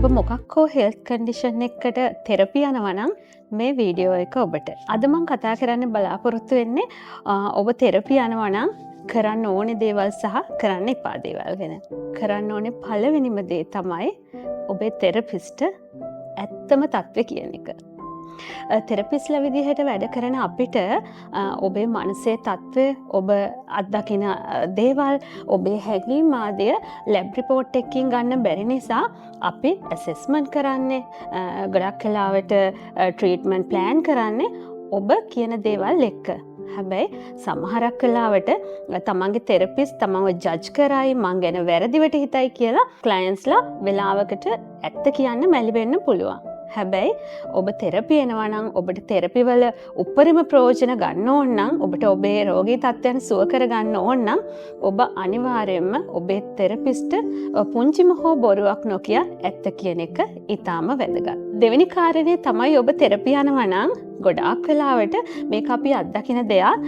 ඔබ මොකක් හෝ හෙල්ත් කන්ඩිෂන් එකට තෙරපි යනවා නම් මේ වීඩියෝ එක ඔබට. අද මම කතා කරන්න බලාපොරොත්තු වෙන්නේ ඔබ තෙරපි යනවා නම් කරන්න ඕනේ දේවල් සහ කරන්න එපා දේවල් ගැන. කරන්න ඕනේ පළවෙනිම දේ තමයි ඔබේ තෙරපිස්ට ඇත්තම තත්ත්වය කියන එක. තෙරපිස්ලා විදිහට වැඩ කරන අපිට ඔබේ මනසේ තත්ත්වය, ඔබ අත්දකින දේවල්, ඔබේ හැඟීම් ආදිය ලැබ් රිපෝට් එකකින් ගන්න බැරි නිසා අපි ඇසෙස්මන්ට් කරන්නේ, ගොඩක් වෙලාවට ට්‍රීට්මන්ට් ප්ලෑන් කරන්නේ ඔබ කියන දේවල් එක්ක. හැබැයි සමහරක් වෙලාවට තමන්ගේ තෙරපිස් තමන්ව ජජ් කරයි, මං ගැන වැරදිවට හිතයි කියලා ක්ලයන්ට්ස්ලා වෙලාවකට ඇත්ත කියන්න මැලි වෙන්න පුළුවන්. හැබැයි ඔබ තෙරපි එනවා නම් ඔබට තෙරපි වල උපරිම ප්‍රයෝජන ගන්න ඕන නම්, ඔබට ඔබේ රෝගී තත්ත්වයන් සුව කර ගන්න ඕන නම් ඔබ අනිවාර්යයෙන්ම ඔබේ තෙරපිස්ට පුංචිම හෝ බොරුවක් නොකිය ඇත්ත කියන එක ඊටාම වැදගත්. දෙවෙනි කාරණේ තමයි ඔබ තෙරපි යනවා නම් ගොඩාක් වෙලාවට මේක අපි අත්දකින දෙයක්.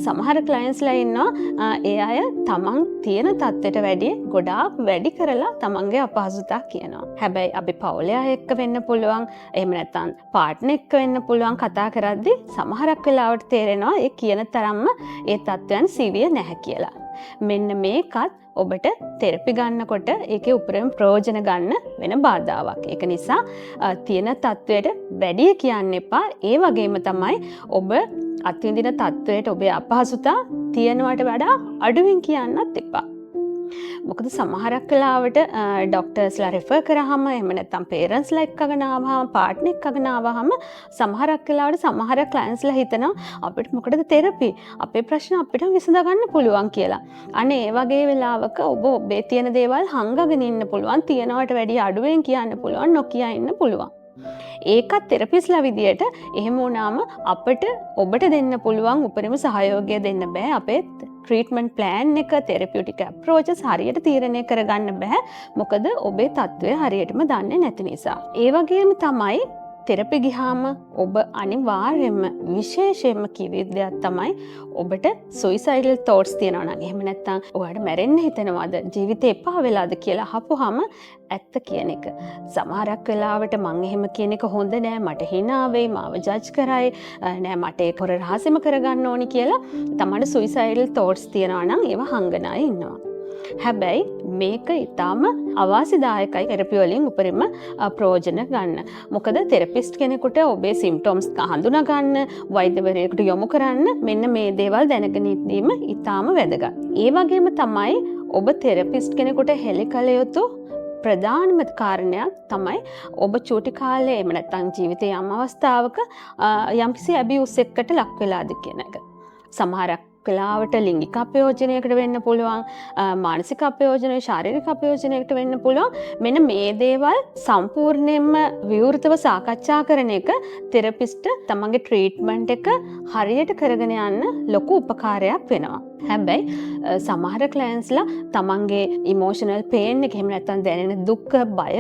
සමහර ක්ලයන්ට්ස්ලා ඉන්නවා ඒ අය තමන් තියෙන තත්ත්වයට වැඩිය ගොඩාක් වැඩි කරලා තමන්ගේ අපහසුතා කියනවා. හැබැයි අපි පවුලේ අය එක්ක වෙන්න පුළුවන්, එහෙම නැත්නම් පාර්ට්නර් එක්ක වෙන්න පුළුවන් කතා කරද්දී සමහරක් වෙලාවට තේරෙනවා ඒ කියන තරම්ම ඒ තත්ත්වයන් සිවිය නැහැ කියලා. මෙන්න මේකත් ඔබට තෙරපි ගන්නකොට ඒකේ උපරිම ප්‍රයෝජන ගන්න වෙන බාධාවක්. ඒක නිසා තියෙන තත්වයට වැඩි කියන්න එපා. ඒ වගේම තමයි ඔබ අත්විඳින තත්වයට ඔබේ අපහසුතා තියෙනවට වඩා අඩුවෙන් කියන්නත් එපා. මොකද සමහරක් වෙලාවට ඩොක්ටර්ස්ලා රෙෆර් කරාම, එහෙම නැත්නම් පේරන්ට්ස්ලා එක්කගෙන ආවම, පාර්ට්නර් එක්කගෙන ආවම සමහරක් වෙලාවට සමහර ක්ලයන්ට්ස්ලා හිතනවා අපිට මොකටද තෙරපි? අපේ ප්‍රශ්න අපිටම විසඳ ගන්න පුළුවන් කියලා. අනේ ඒ වගේ වෙලාවක ඔබ ඔබේ තියෙන දේවල් හංගගෙන ඉන්න පුළුවන්, තියනවට වැඩිය අඩුවෙන් කියන්න පුළුවන්, නොකිය ඉන්න පුළුවන්. ඒකත් තෙරපිස්ලා විදියට එහෙම වුණාම අපිට ඔබට දෙන්න පුළුවන් උපරිම සහයෝගය දෙන්න බෑ. අපේ ට්‍රීට්මන්ට් ප්ලෑන් එක, තෙරපියුටික් අප්‍රෝචස් හරියට තීරණය කරගන්න බෑ. මොකද ඔබේ තත්ත්වය හරියටම දන්නේ නැති නිසා. ඒ වගේම තමයි තෙරපි ගිහාම ඔබ අනිවාර්යයෙන්ම විශේෂයෙන්ම කිව්ව දෙයක් තමයි ඔබට සුයිසයිඩල් තෝට්ස් තියෙනවා නම්, එහෙම නැත්නම් ඔයාලට මැරෙන්න හිතෙනවද, ජීවිතේ එපා වෙලාද කියලා අහපුවාම ඇත්ත කියන එක. සමහරක් වෙලාවට මං එහෙම කියන එක හොඳ නෑ, මට hina වෙයි, මාව ජජ් කරයි, නෑ මට ඒක හොර රහසෙම කරගන්න ඕනි කියලා තමයි සුයිසයිඩල් තෝට්ස් තියෙනවා නම් ඒව හංගන අය ඉන්නවා. හැබැයි මේක ඊටාම අවාසිදායකයි තෙරපි වලින් උපරිම ප්‍රයෝජන ගන්න. මොකද තෙරපිස්ට් කෙනෙකුට ඔබේ සිම්ප්ටොම්ස් හඳුනා ගන්න, වෛද්‍යවරයෙකුට යොමු කරන්න මෙන්න මේ දේවල් දැනගෙන ඉඳීම ඊටාම වැදගත්. ඒ වගේම තමයි ඔබ තෙරපිස්ට් කෙනෙකුට හෙළි කළ යුතු ප්‍රධානම කාරණයක් තමයි ඔබ චූටි කාලේ, එහෙම නැත්නම් ජීවිතයේ යම් අවස්ථාවක යම්කිසි ඇබියුස් එකකට ලක් වෙලාද කියන එක. සමහරක් වෙලාවට ලිංගික අපයෝජනයකට වෙන්න පුළුවන්, මානසික අපයෝජනය, ශාරීරික අපයෝජනයකට වෙන්න පුළුවන්. මෙන්න මේ දේවල් සම්පූර්ණයෙන්ම විවෘතව සාකච්ඡා කරන එක තෙරපිස්ට් තමන්ගේ ට්‍රීට්මන්ට් එක හරියට කරගෙන යන්න ලොකු උපකාරයක් වෙනවා. හැබැයි සමහර ක්ලයන්ට්ස්ලා තමන්ගේ ඉමෝෂනල් පේන් එක, එහෙම නැත්නම් දැනෙන දුක, බය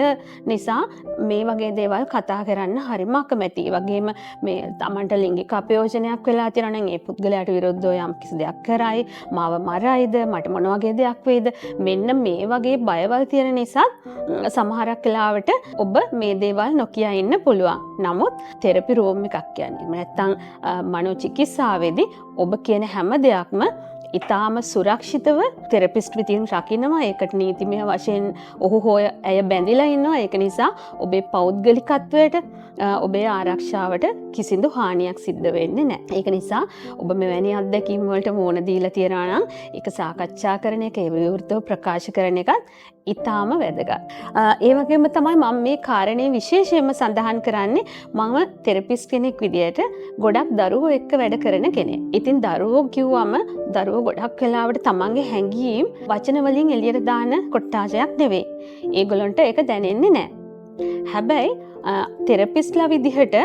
නිසා මේ වගේ දේවල් කතා කරන්න හරිම අකමැති. ඒ වගේම මේ තමන්ට ලිංගික අපයෝජනයක් වෙලා තියෙනවා නම් ඒ පුද්ගලයාට විරුද්ධව යම් කිසි දෙයක් කරයි, මාව මරයිද, මට මොන වගේ දෙයක් වෙයිද, මෙන්න මේ වගේ බයවල් තියෙන නිසා සමහරක් වෙලාවට ඔබ මේ දේවල් නොකිය ඉන්න පුළුවන්. නමුත් තෙරපි රූම් එකක් කියන්නේ නැත්නම් මනෝචිකිත්සාවේදී ඔබ කියන හැම දෙයක්ම ඉතාම සුරක්ෂිතව තෙරපිස්ට් විසින් රකින්නවා. ඒකට නීතිමය වශයෙන් ඔහු හෝ ඇය බැඳිලා ඉන්නවා. ඒක නිසා ඔබේ පෞද්ගලිකත්වයට, ඔබේ ආරක්ෂාවට කිසිදු හානියක් සිද්ධ වෙන්නේ නැහැ. ඒක නිසා ඔබ මෙවැනි අත්දැකීම් වලට මුහුණ දීලා තියෙනවා නම් ඒක සාකච්ඡා කරන එක, ඒ විවෘතව ප්‍රකාශ කරන එකත් ඉතාම වැදගත්. ඒ වගේම තමයි මම මේ කාරණේ විශේෂයෙන්ම සඳහන් කරන්නේ, මම තෙරපිස්ට් කෙනෙක් විදියට ගොඩක් දරුවෝ එක්ක වැඩ කරන කෙනෙක්. ඉතින් දරුවෝ කිව්වම දරුවෝ ගොඩක් වෙලාවට තමන්ගේ හැඟීම් වචන වලින් එළියට දාන කොට්ටාසයක් නෙවෙයි. ඒගොල්ලන්ට ඒක දැනෙන්නේ නැහැ. හැබැයි තෙරපිස්ට්ලා විදිහට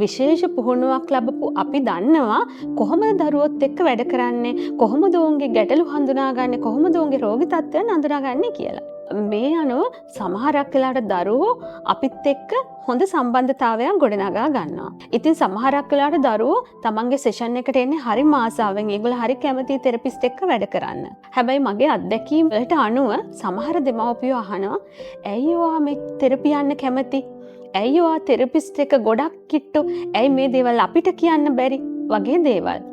විශේෂ පුහුණුවක් ලැබපු අපි දන්නවා කොහොමද දරුවොත් එක්ක වැඩ කරන්නේ, කොහොමද ඔවුන්ගේ ගැටලු හඳුනාගන්නේ, කොහොමද ඔවුන්ගේ රෝගී තත්ත්වයන් හඳුනාගන්නේ කියලා. මේ අනුව සමහරක් වෙලාවට දරුවෝ අපිත් එක්ක හොඳ සම්බන්ධතාවයක් ගොඩනගා ගන්නවා. ඉතින් සමහරක් වෙලාවට දරුවෝ තමන්ගේ සෙෂන් එකට එන්නේ හරි ආසාවෙන්. ඒගොල්ලෝ හරි කැමති තෙරපිස්ට් එක්ක වැඩ කරන්න. හැබැයි මගේ අත්දැකීම් වලට අනුව සමහර දෙමව්පියෝ අහනවා ඇයි ඔයා මේ තෙරපි යන්න කැමති? ඇයි ඔයා තෙරපිස්ට් එක ගොඩක් කිට්ටු? ඇයි මේ දේවල් අපිට කියන්න බැරි? වගේ දේවල්.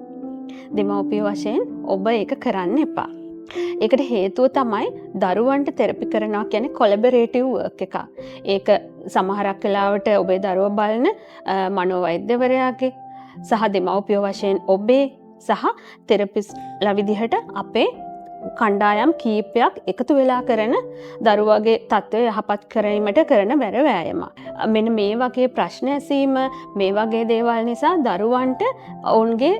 දෙමව්පියෝ වශයෙන් ඔබ ඒක කරන්න එපා. ඒකට හේතුව තමයි දරුවන්ට තෙරපි කරනවා කියන්නේ කොලැබරේටිව් වර්ක් එකක්. ඒක සමහරක් වෙලාවට ඔබේ දරුවා බලන මනෝවෛද්‍යවරයාගේ සහ දෙමව්පියෝ වශයෙන් ඔබේ සහ තෙරපිස්ට්ලා විදිහට අපේ කණ්ඩායම් කීපයක් එකතු වෙලා කරන දරුවගේ තත්ත්වය යහපත් කිරීමට කරන බැර වෑයමක්. මෙන්න මේ වගේ ප්‍රශ්න ඇසීම මේ වගේ දේවල් නිසා දරුවන්ට ඔවුන්ගේ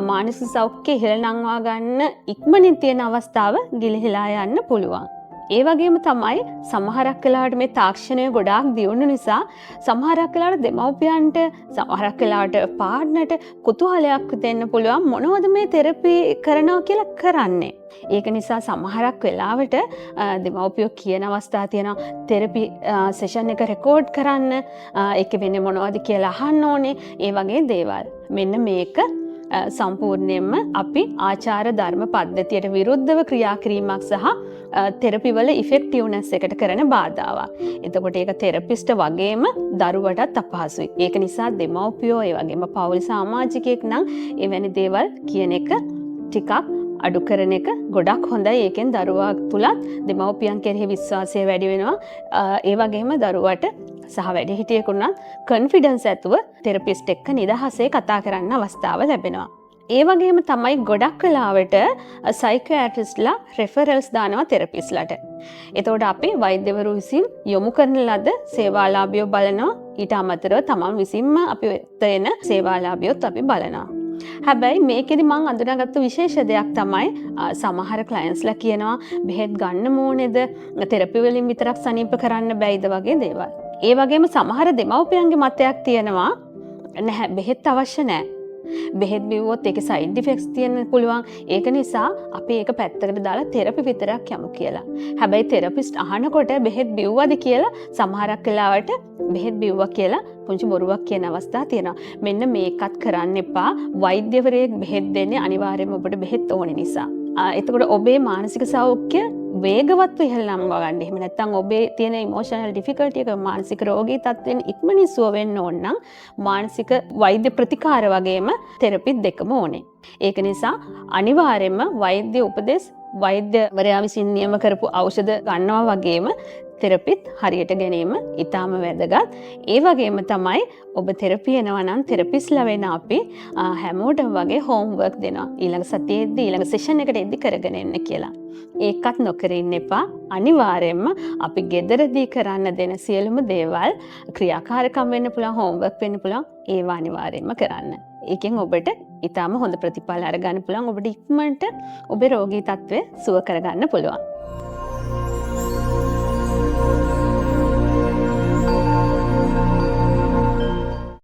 මානසික සෞඛ්‍යය ඉහළ නංවා ගන්න ඉක්මනින් තියෙන අවස්ථාව ගිලිහිලා යන්න පුළුවන්. ඒ වගේම තමයි සමහරක් වෙලාවට මේ තාක්ෂණය ගොඩාක් දියුණු නිසා සමහරක් වෙලාවට දෙමව්පියන්ට සමහරක් වෙලාවට පාර්ට්නර්ට කුතුහලයක් දෙන්න පුළුවන් මොනවද මේ තෙරපි කරනවා කියලා කරන්නේ. ඒක නිසා සමහරක් වෙලාවට දෙමව්පියෝ කියන අවස්ථා තියෙනවා තෙරපි සෙෂන් එක රෙකෝඩ් කරන්න ඒක වෙන්නේ මොනවද කියලා අහන්න ඕනේ. ඒ වගේ දේවල්. මෙන්න මේක සම්පූර්ණයෙන්ම අපි ආචාර ධර්ම පද්ධතියට විරුද්ධව ක්‍රියා කිරීමක් සහ තෙරපි වල ඉෆෙක්ටිව්නස් එකට කරන බාධාවක්. එතකොට ඒක තෙරපිස්ට් වගේම දරුවටත් අපහසුයි. ඒක නිසා දෙමව්පියෝ ඒ වගේම පවුල් සමාජිකයෙක් නම් එවැනි දේවල් කියන එක ටිකක් අඩු කරන එක ගොඩක් හොඳයි. ඒකෙන් දරුවා තුලත් දෙමව්පියන් කෙරෙහි විශ්වාසය වැඩි වෙනවා. ඒ වගේම දරුවට සහ වැඩිහිටියෙකුට කොන්ෆිඩන්ස් ඇතුව තෙරපිස්ට් එක්ක නිදහසේ කතා කරන්න අවස්ථාව ලැබෙනවා. ඒ වගේම තමයි ගොඩක් වෙලාවට සයිකියාට්‍රිස්ට්ලා රෙෆරල්ස් දානවා තෙරපිස්ට්ලාට. එතකොට අපි වෛද්‍යවරු විසින් යොමු කරන ලද සේවාලාභියෝ බලනවා. ඊට අමතරව තමන් විසින්ම අපි වෙත එන සේවාලාභියොත් අපි බලනවා. හැබැයි මේකෙදි මම අඳුනාගත්තු විශේෂ දෙයක් තමයි සමහර ක්ලයන්ට්ස්ලා කියනවා බෙහෙත් ගන්න ඕනේද තෙරපි වලින් විතරක් සනීප කරන්න බැයිද වගේ දේවල්. ඒ වගේම සමහර දෙමව්පියන්ගේ මතයක් තියෙනවා නැහැ බෙහෙත් අවශ්‍ය නැහැ. බෙහෙත් බිව්වොත් ඒකේ සයිඩ් ඉෆෙක්ට්ස් තියෙන්න පුළුවන්. ඒක නිසා අපි ඒක පැත්තකට දාලා තෙරපි විතරක් යමු කියලා. හැබැයි තෙරපිස්ට් අහනකොට බෙහෙත් බිව්වද කියලා සමහරක් වෙලාවට බෙහෙත් බිව්වා කියලා පුංචි බොරුවක් කියන අවස්ථා තියෙනවා. මෙන්න මේකත් කරන්න එපා. වෛද්‍යවරයෙක් බෙහෙත් දෙන්නේ අනිවාර්යයෙන්ම ඔබට බෙහෙත් ඕනේ නිසා. එතකොට ඔබේ මානසික සෞඛ්‍ය වේගවත්ව ඉහළ නංවා ගන්න. එහෙම නැත්නම් ඔබේ තියෙන ඉමෝෂනල් ඩිෆිකල්ටි එක මානසික රෝගී තත්ත්වෙන් ඉක්මනින් සුව වෙන්න ඕන නම් මානසික වෛද්‍ය ප්‍රතිකාර වගේම තෙරපි දෙකම ඕනේ. ඒක නිසා අනිවාර්යයෙන්ම වෛද්‍ය උපදෙස් වෛද්‍යවරයා විසින් නියම කරපු ඖෂධ ගන්නවා වගේම තෙරපිත් හරියට ගැනීම ඉතාම වැදගත්. ඒ වගේම තමයි ඔබ තෙරපි එනවා නම් තෙරපිස්ලා වෙන අපි හැමෝටම වගේ හෝම්වර්ක් දෙනවා. ඊළඟ සතියේදී ඊළඟ සෙෂන් එකට එද්දි කරගෙන එන්න කියලා. ඒකත් නොකර ඉන්න එපා. අනිවාර්යයෙන්ම අපි ගෙදරදී කරන්න දෙන සියලුම දේවල් ක්‍රියාකාරකම් වෙන්න පුළුවන් හෝම්වර්ක් වෙන්න පුළුවන් ඒවා අනිවාර්යයෙන්ම කරන්න. ඒකෙන් ඔබට ඊටාම හොඳ ප්‍රතිඵල අරගන්න පුළුවන්. ඔබට ඉක්මනට ඔබේ රෝගී තත්ත්වය සුව කරගන්න පුළුවන්.